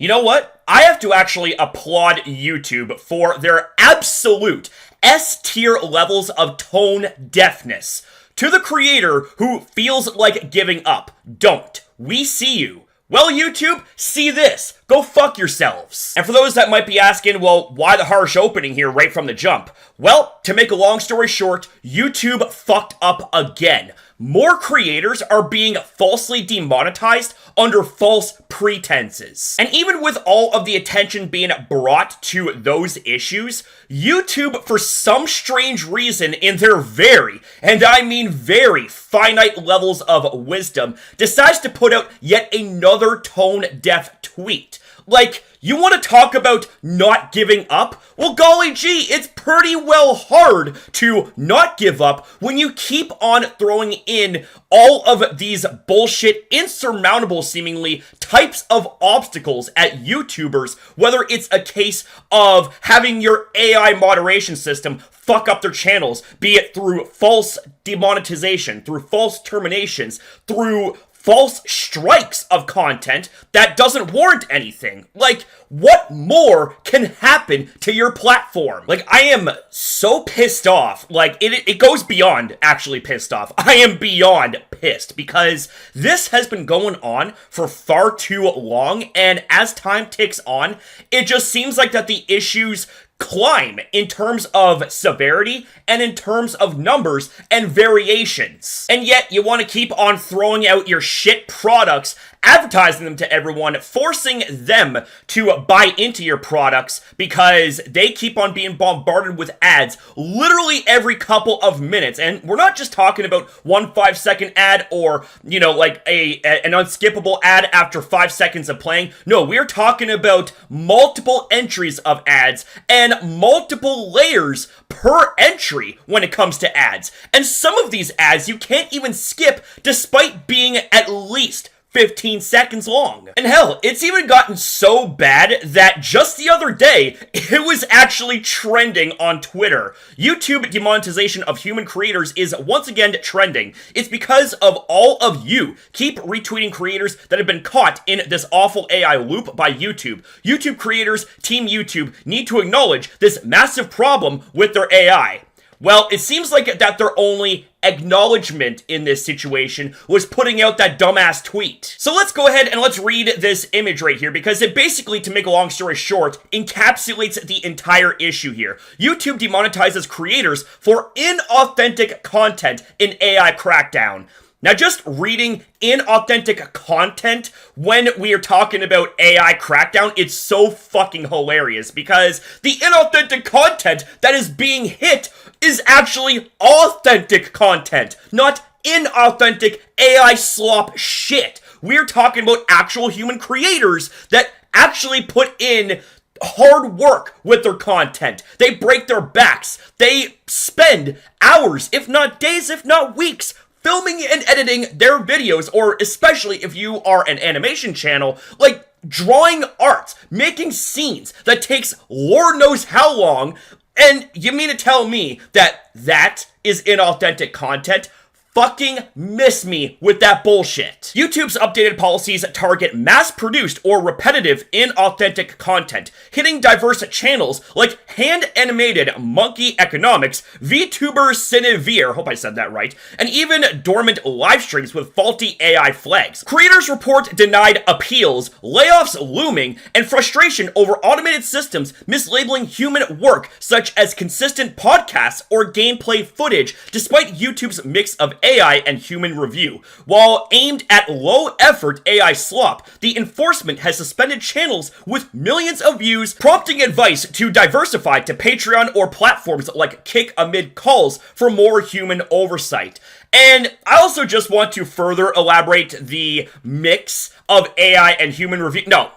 You know what? I have to actually applaud YouTube for their absolute S-tier levels of tone deafness. To the creator who feels like giving up, don't. We see you. Well, YouTube, see this. Go fuck yourselves. And for those that might be asking, well, why the harsh opening here right from the jump? Well, to make a long story short, YouTube fucked up again. More creators are being falsely demonetized under false pretenses. And even with all of the attention being brought to those issues, YouTube, for some strange reason, in their very, and I mean very, finite levels of wisdom, decides to put out yet another tone-deaf tweet. Like, you want to talk about not giving up? Well, golly gee, it's pretty well hard to not give up when you keep on throwing in all of these bullshit, insurmountable seemingly, types of obstacles at YouTubers, whether it's a case of having your AI moderation system fuck up their channels, be it through false demonetization, through false terminations, through false strikes of content that doesn't warrant anything. Like, what more can happen to your platform? Like, I am so pissed off. Like, it goes beyond actually pissed off. I am beyond pissed because this has been going on for far too long, and as time ticks on, it just seems like that the issues climb in terms of severity and in terms of numbers and variations. And yet you want to keep on throwing out your shit products, advertising them to everyone, forcing them to buy into your products because they keep on being bombarded with ads literally every couple of minutes. And we're not just talking about 1 5-second ad or, you know, like an unskippable ad after 5 seconds of playing. No, we're talking about multiple entries of ads and multiple layers per entry when it comes to ads. And some of these ads you can't even skip despite being at least 15 seconds long. And hell, it's even gotten so bad that just the other day, it was actually trending on Twitter. YouTube demonetization of human creators is once again trending. It's because of all of you keep retweeting creators that have been caught in this awful AI loop by YouTube. YouTube creators, Team YouTube, need to acknowledge this massive problem with their AI. Well, it seems like that their only acknowledgement in this situation was putting out that dumbass tweet. So let's go ahead and let's read this image right here because it basically, to make a long story short, encapsulates the entire issue here. YouTube demonetizes creators for inauthentic content in AI crackdown. Now, just reading inauthentic content when we are talking about AI crackdown, it's so fucking hilarious because the inauthentic content that is being hit is actually authentic content, not inauthentic AI slop shit. We're talking about actual human creators that actually put in hard work with their content. They break their backs. They spend hours, if not days, if not weeks, filming and editing their videos, or especially if you are an animation channel, like drawing art, making scenes that takes Lord knows how long, and you mean to tell me that that is inauthentic content? Fucking miss me with that bullshit. YouTube's updated policies target mass-produced or repetitive inauthentic content, hitting diverse channels like hand-animated monkey economics, VTuber Cinevere, hope I said that right, and even dormant live streams with faulty AI flags. Creators report denied appeals, layoffs looming, and frustration over automated systems mislabeling human work such as consistent podcasts or gameplay footage, despite YouTube's mix of AI and human review. While aimed at low-effort AI slop, the enforcement has suspended channels with millions of views, prompting advice to diversify to Patreon or platforms like Kick amid calls for more human oversight. And I also just want to further elaborate the mix of AI and human review. No.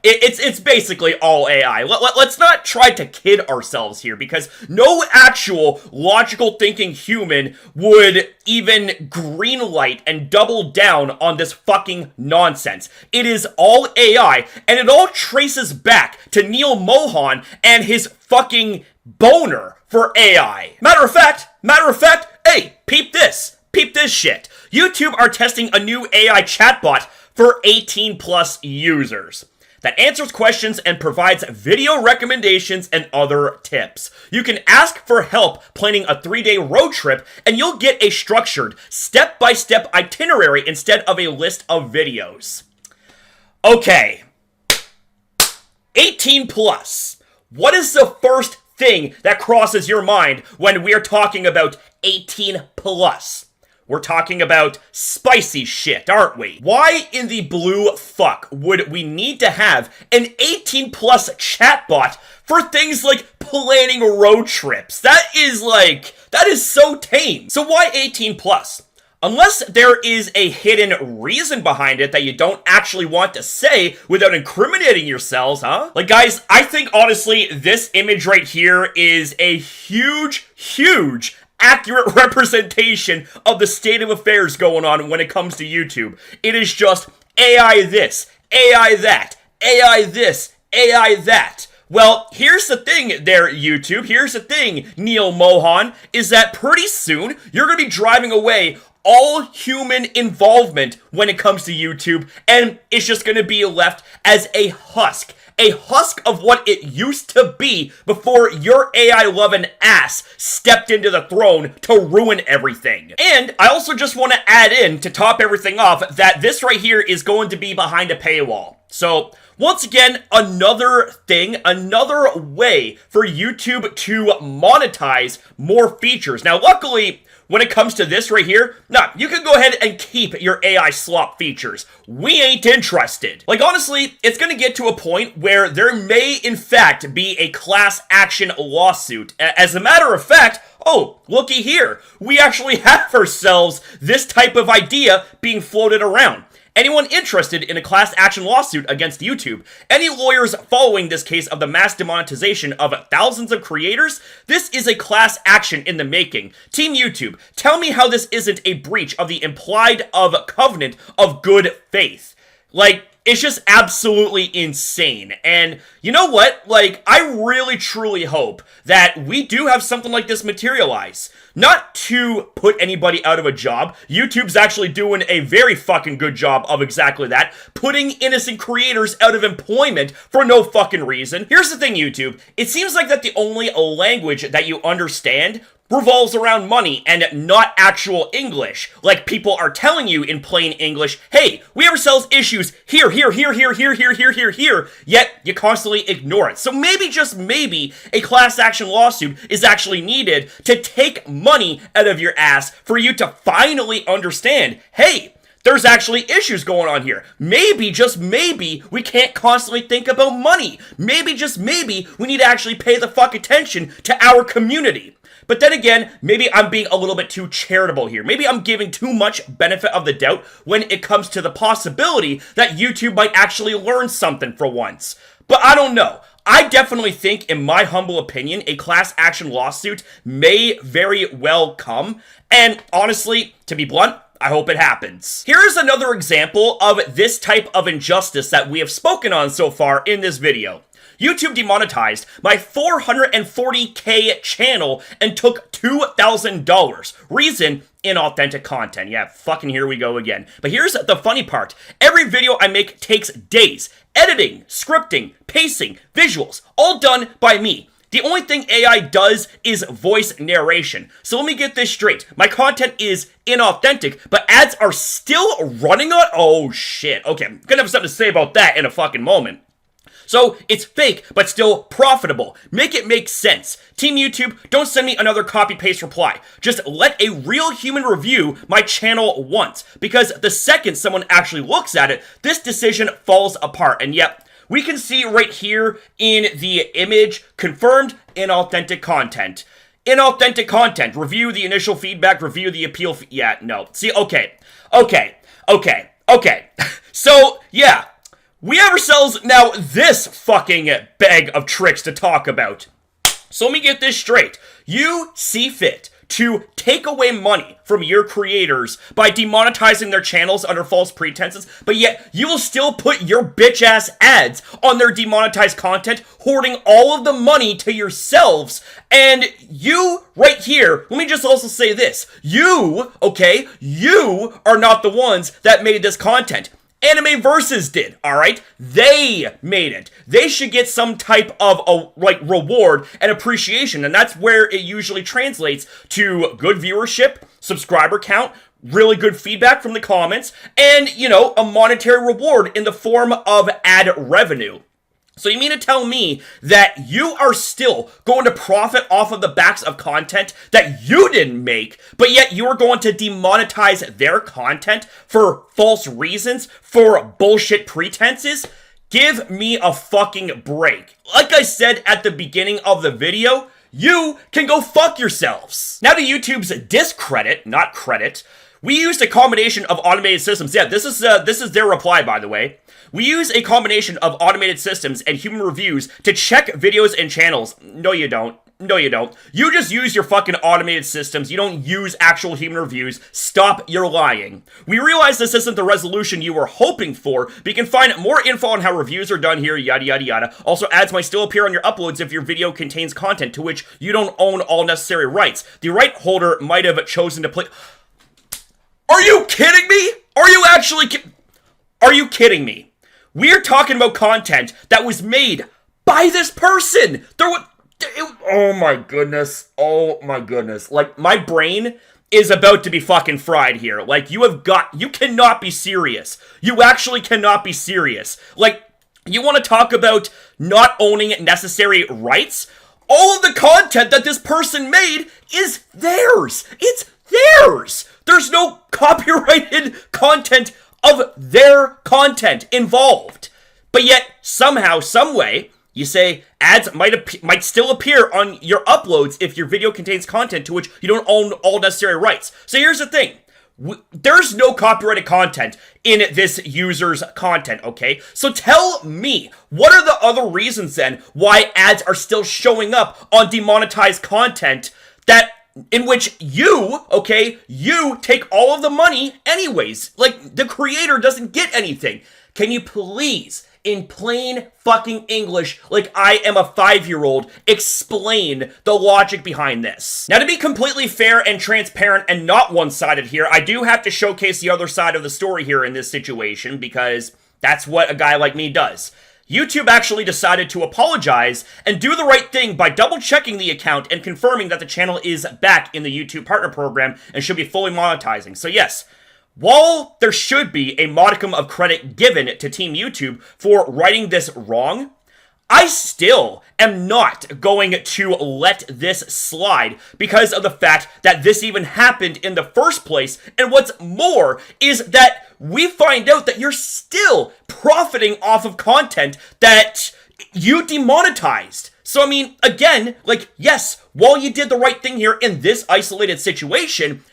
It's basically all AI. Let's not try to kid ourselves here, because no actual logical thinking human would even greenlight and double down on this fucking nonsense. It is all AI, and it all traces back to Neil Mohan and his fucking boner for AI. Matter of fact, hey, peep this shit. YouTube are testing a new AI chatbot for 18 plus users. that answers questions and provides video recommendations and other tips. You can ask for help planning a 3-day road trip, and you'll get a structured, step-by-step itinerary instead of a list of videos. Okay. 18 plus. What is the first thing that crosses your mind when we're talking about 18 plus? We're talking about spicy shit, aren't we? Why in the blue fuck would we need to have an 18 plus chatbot for things like planning road trips? That is so tame. So why 18 plus? Unless there is a hidden reason behind it that you don't actually want to say without incriminating yourselves, huh? Like, guys, I think honestly this image right here is a huge accurate representation of the state of affairs going on when it comes to YouTube. It is just AI this, AI that, AI this, AI that. Well, here's the thing there, YouTube. Here's the thing, Neil Mohan, is that pretty soon you're going to be driving away all human involvement when it comes to YouTube, and it's just going to be left as a husk of what it used to be before your AI-loving ass stepped into the throne to ruin everything. And I also just want to add in, to top everything off, that this right here is going to be behind a paywall. So, once again, another way for YouTube to monetize more features. Now, luckily, when it comes to this right here, nah, you can go ahead and keep your AI slop features. We ain't interested. Like, honestly, it's gonna get to a point where there may, in fact, be a class action lawsuit. As a matter of fact, oh, looky here. We actually have ourselves this type of idea being floated around. Anyone interested in a class action lawsuit against YouTube? Any lawyers following this case of the mass demonetization of thousands of creators? This is a class action in the making. Team YouTube, tell me how this isn't a breach of the implied covenant of good faith. Like, it's just absolutely insane. And you know what? Like, I really truly hope that we do have something like this materialize. Not to put anybody out of a job. YouTube's actually doing a very fucking good job of exactly that. Putting innocent creators out of employment for no fucking reason. Here's the thing, YouTube. It seems like that the only language that you understand revolves around money and not actual English. Like people are telling you in plain English, hey, we have ourselves issues here, yet you constantly ignore it. So maybe, just maybe, a class action lawsuit is actually needed to take money out of your ass for you to finally understand, hey, there's actually issues going on here. Maybe, just maybe, we can't constantly think about money. Maybe, just maybe, we need to actually pay the fuck attention to our community. But then again, maybe I'm being a little bit too charitable here. Maybe I'm giving too much benefit of the doubt when it comes to the possibility that YouTube might actually learn something for once. But I don't know. I definitely think, in my humble opinion, a class action lawsuit may very well come. And honestly, to be blunt, I hope it happens. Here's another example of this type of injustice that we have spoken on so far in this video. YouTube demonetized my 440K channel and took $2,000. Reason, inauthentic content. Yeah, fucking here we go again. But here's the funny part. Every video I make takes days. Editing, scripting, pacing, visuals, all done by me. The only thing AI does is voice narration. So let me get this straight. My content is inauthentic, but ads are still running on? Oh shit. Okay, I'm gonna have something to say about that in a fucking moment. So, it's fake, but still profitable. Make it make sense. Team YouTube, don't send me another copy-paste reply. Just let a real human review my channel once. Because the second someone actually looks at it, this decision falls apart. And yep, we can see right here in the image, confirmed inauthentic content. Inauthentic content. Review the initial feedback, review the appeal. Yeah, no. See, okay. So, yeah. We have ourselves now this fucking bag of tricks to talk about. So let me get this straight. You see fit to take away money from your creators by demonetizing their channels under false pretenses, but yet you will still put your bitch-ass ads on their demonetized content, hoarding all of the money to yourselves. And you, right here, let me just also say this. You, okay, you are not the ones that made this content. Anime Versus did, alright? They made it. They should get some type of, reward and appreciation, and that's where it usually translates to good viewership, subscriber count, really good feedback from the comments, and, a monetary reward in the form of ad revenue. So you mean to tell me that you are still going to profit off of the backs of content that you didn't make, but yet you are going to demonetize their content for false reasons, for bullshit pretenses? Give me a fucking break. Like I said at the beginning of the video, you can go fuck yourselves. Now to YouTube's discredit, not credit, we used a combination of automated systems. Yeah, this is their reply, by the way. We use a combination of automated systems and human reviews to check videos and channels. No, you don't. No, you don't. You just use your fucking automated systems. You don't use actual human reviews. Stop your lying. We realize this isn't the resolution you were hoping for, but you can find more info on how reviews are done here, yada yada yada. Also, ads might still appear on your uploads if your video contains content to which you don't own all necessary rights. The right holder might have chosen to play... Are you kidding me? Are you actually Are you kidding me? We're talking about content that was made by this person. Oh my goodness. Oh my goodness. Like, my brain is about to be fucking fried here. Like, you cannot be serious. You actually cannot be serious. Like, you want to talk about not owning necessary rights? All of the content that this person made is theirs. It's theirs. There's no copyrighted content of their content involved. But yet, somehow, someway, you say ads might still appear on your uploads if your video contains content to which you don't own all necessary rights. So here's the thing. There's no copyrighted content in this user's content, okay? So tell me, what are the other reasons then why ads are still showing up on demonetized content in which you take all of the money anyways? Like, the creator doesn't get anything. Can you please, in plain fucking English, like I am a 5-year-old, explain the logic behind this? Now, to be completely fair and transparent and not one-sided here, I do have to showcase the other side of the story here in this situation, because that's what a guy like me does. YouTube actually decided to apologize and do the right thing by double-checking the account and confirming that the channel is back in the YouTube Partner Program and should be fully monetizing. So yes, while there should be a modicum of credit given to Team YouTube for righting this wrong, I still am not going to let this slide because of the fact that this even happened in the first place. And what's more is that we find out that you're still profiting off of content that you demonetized. So, I mean, again, like, yes, while you did the right thing here in this isolated situation,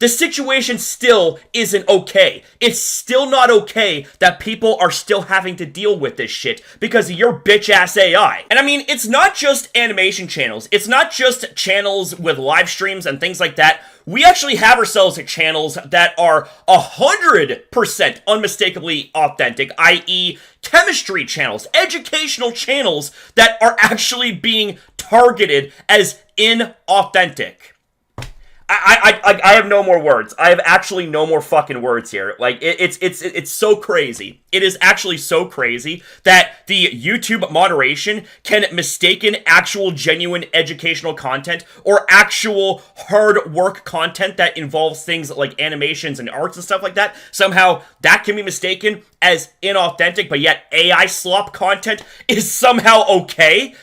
the situation still isn't okay. It's still not okay that people are still having to deal with this shit because of your bitch-ass AI. And I mean, it's not just animation channels. It's not just channels with live streams and things like that. We actually have ourselves channels that are 100% unmistakably authentic, i.e. chemistry channels, educational channels that are actually being targeted as inauthentic. I have no more words. I have actually no more fucking words here. Like, it's so crazy. It is actually so crazy that the YouTube moderation can mistaken actual genuine educational content or actual hard work content that involves things like animations and arts and stuff like that. Somehow that can be mistaken as inauthentic, but yet AI slop content is somehow okay.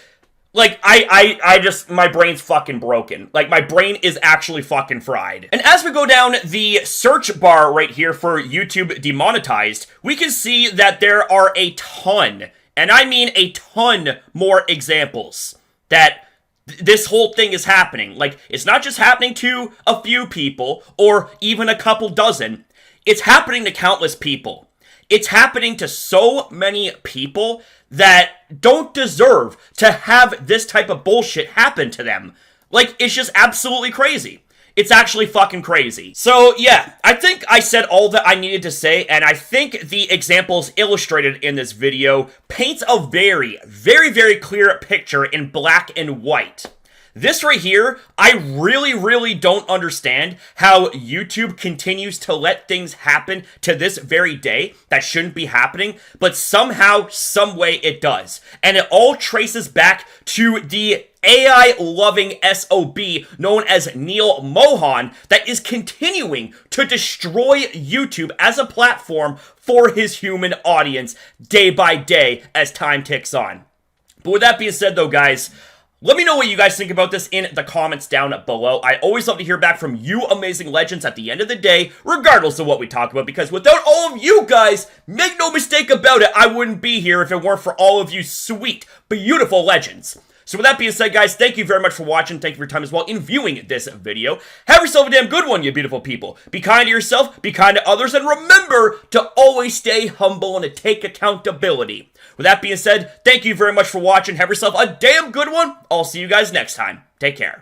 Like, my brain's fucking broken. Like, my brain is actually fucking fried. And as we go down the search bar right here for YouTube demonetized, we can see that there are a ton, and I mean a ton more examples that this whole thing is happening. Like, it's not just happening to a few people or even a couple dozen. It's happening to countless people. It's happening to so many people that don't deserve to have this type of bullshit happen to them. Like, it's just absolutely crazy. It's actually fucking crazy. So, yeah, I think I said all that I needed to say, and I think the examples illustrated in this video paints a very, very, very clear picture in black and white This right here, I really don't understand how YouTube continues to let things happen to this very day that shouldn't be happening, but somehow, some way it does. And it all traces back to the AI-loving SOB known as Neil Mohan that is continuing to destroy YouTube as a platform for his human audience day by day as time ticks on. But with that being said though, guys, let me know what you guys think about this in the comments down below. I always love to hear back from you amazing legends at the end of the day, regardless of what we talk about, because without all of you guys, make no mistake about it, I wouldn't be here if it weren't for all of you sweet, beautiful legends. So with that being said, guys, thank you very much for watching. Thank you for your time as well in viewing this video. Have yourself a damn good one, you beautiful people. Be kind to yourself, be kind to others, and remember to always stay humble and to take accountability. With that being said, thank you very much for watching. Have yourself a damn good one. I'll see you guys next time. Take care.